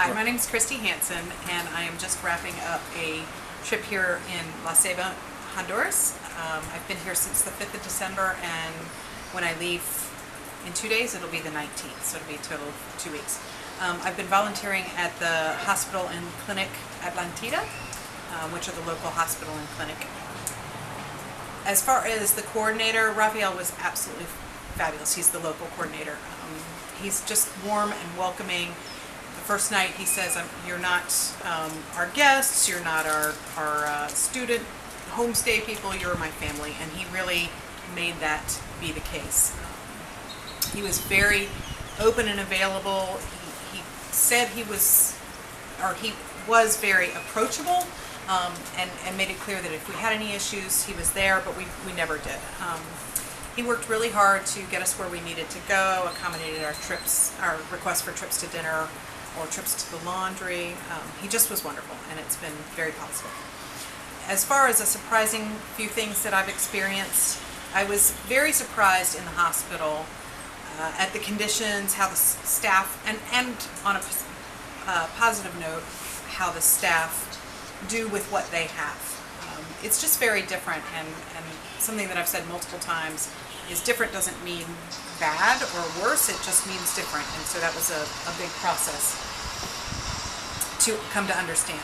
Hi, my name is Kristy Hansen, and I am just wrapping up a trip here in La Ceiba, Honduras. I've been here since the 5th of December, and when I leave in 2 days, it'll be the 19th, so it'll be a total of 2 weeks. I've been volunteering at the hospital and clinic Atlantida, which are the local hospital and clinic. As far as the coordinator, Rafael was absolutely fabulous. He's the local coordinator. He's just warm and welcoming. The first night he says, you're not our guests, you're not our student homestay people, you're my family, and he really made that be the case. He was very open and available. He said he was very approachable, and made it clear that if we had any issues, he was there, but we never did. He worked really hard to get us where we needed to go, accommodated our trips, our requests for trips to dinner or trips to the laundry. He just was wonderful, and it's been very positive. As far as a surprising few things that I've experienced, I was very surprised in the hospital at the conditions, how the staff, and on a positive note, how the staff do with what they have. It's just very different, and something that I've said multiple times is different doesn't mean bad or worse, it just means different, and so that was a big process to come to understand.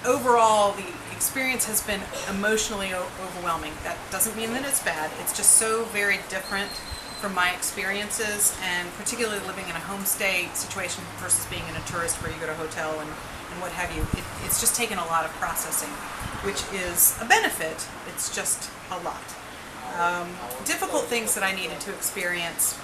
Overall, the experience has been emotionally overwhelming. That doesn't mean that it's bad, it's just so very different from my experiences, and particularly living in a homestay situation versus being in a tourist where you go to a hotel and what have you. It's just taken a lot of processing, which is a benefit. It's just a lot. Difficult things that I needed to experience.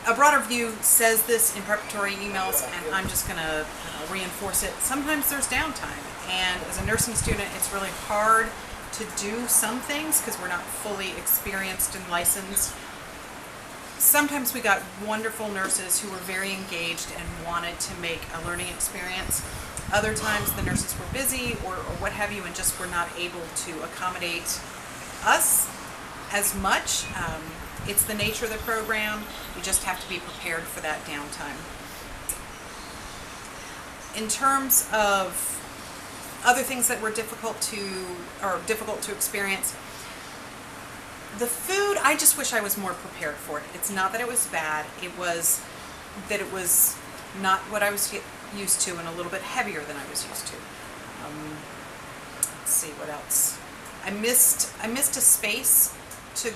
A broader view says this in preparatory emails, and I'm just going to reinforce it. Sometimes there's downtime, and as a nursing student, it's really hard to do some things because we're not fully experienced and licensed. Sometimes we got wonderful nurses who were very engaged and wanted to make a learning experience. Other times the nurses were busy or what have you, and just were not able to accommodate us as much. It's the nature of the program. We just have to be prepared for that downtime. In terms of other things that were difficult to experience, the food, I just wish I was more prepared for it. It's not that it was bad, it was that it was not what I was used to, and a little bit heavier than I was used to. Let's see, what else? I missed a space to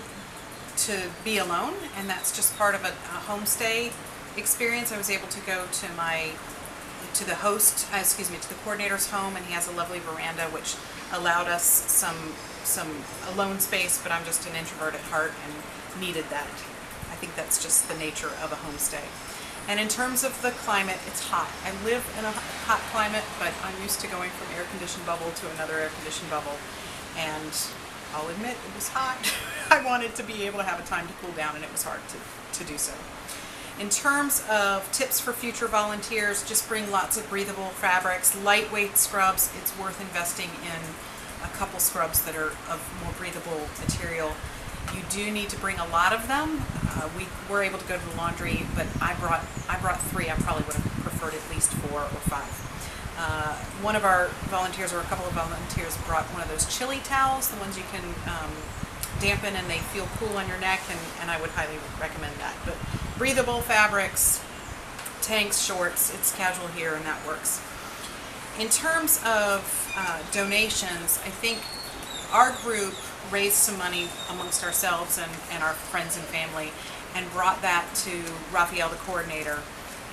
be alone, and that's just part of a homestay experience. I was able to go to the coordinator's home, and he has a lovely veranda which allowed us some alone space, but I'm just an introvert at heart and needed that. I think that's just the nature of a homestay. And in terms of the climate, it's hot. I live in a hot climate, but I'm used to going from air-conditioned bubble to another air-conditioned bubble, and I'll admit it was hot. I wanted to be able to have a time to cool down, and it was hard to do so. In terms of tips for future volunteers, just bring lots of breathable fabrics, lightweight scrubs. It's worth investing in a couple scrubs that are of more breathable material. You do need to bring a lot of them. We were able to go to the laundry, but I brought 3. I probably would have preferred at least 4 or 5. One of our volunteers, or a couple of volunteers, brought one of those chili towels, the ones you can dampen and they feel cool on your neck, and I would highly recommend that. But breathable fabrics, tanks, shorts, it's casual here, and that works. In terms of donations, I think our group raised some money amongst ourselves and our friends and family, and brought that to Rafael, the coordinator,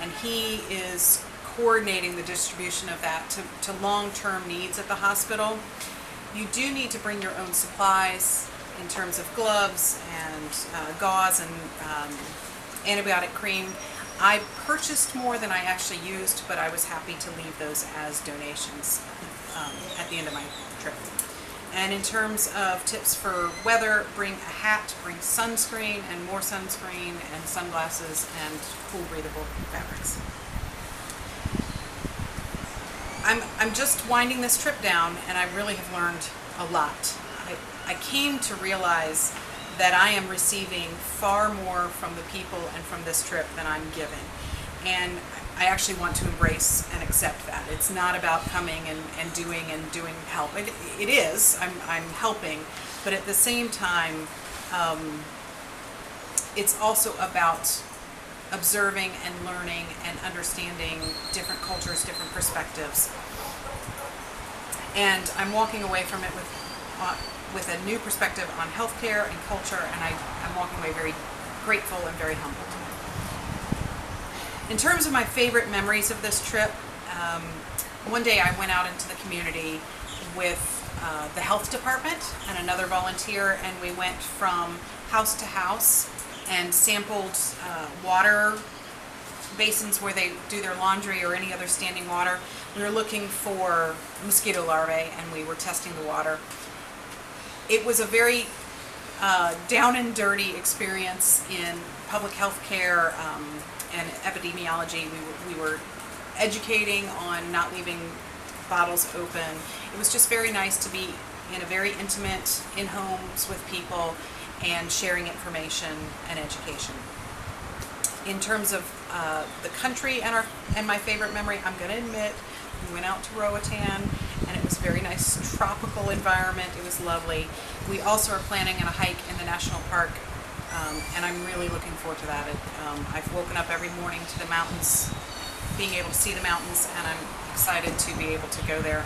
and he is coordinating the distribution of that to long-term needs at the hospital. You do need to bring your own supplies in terms of gloves and gauze and antibiotic cream. I purchased more than I actually used, but I was happy to leave those as donations at the end of my trip. And in terms of tips for weather, bring a hat, bring sunscreen and more sunscreen, and sunglasses, and cool breathable fabrics. I'm just winding this trip down, and I really have learned a lot. I came to realize that I am receiving far more from the people and from this trip than I'm giving. And I actually want to embrace and accept that. It's not about coming and doing help. It is, I'm helping, but at the same time, it's also about observing and learning and understanding different cultures, different perspectives. And I'm walking away from it with a new perspective on healthcare and culture, and I'm walking away very grateful and very humbled. In terms of my favorite memories of this trip, one day I went out into the community with the health department and another volunteer, and we went from house to house and sampled water basins where they do their laundry or any other standing water. We were looking for mosquito larvae, and we were testing the water. It was a very down and dirty experience in public health care and epidemiology. We were educating on not leaving bottles open. It was just very nice to be in a very intimate, in homes with people and sharing information and education. In terms of the country and my favorite memory, I'm going to admit, we went out to Roatan, and it was a very nice tropical environment. It was lovely. We also are planning on a hike in the national park, and I'm really looking forward to that. I've woken up every morning to the mountains, being able to see the mountains, and I'm excited to be able to go there.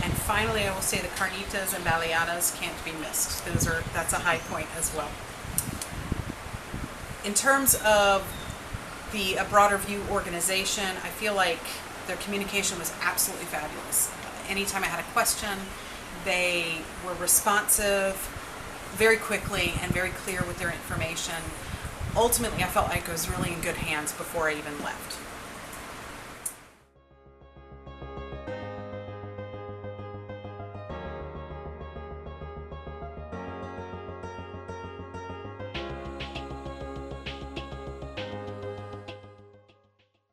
And finally, I will say the carnitas and baleadas can't be missed. That's a high point as well. In terms of the Broader View organization, I feel like their communication was absolutely fabulous. Anytime I had a question, they were responsive very quickly and very clear with their information. Ultimately, I felt like I was really in good hands before I even left.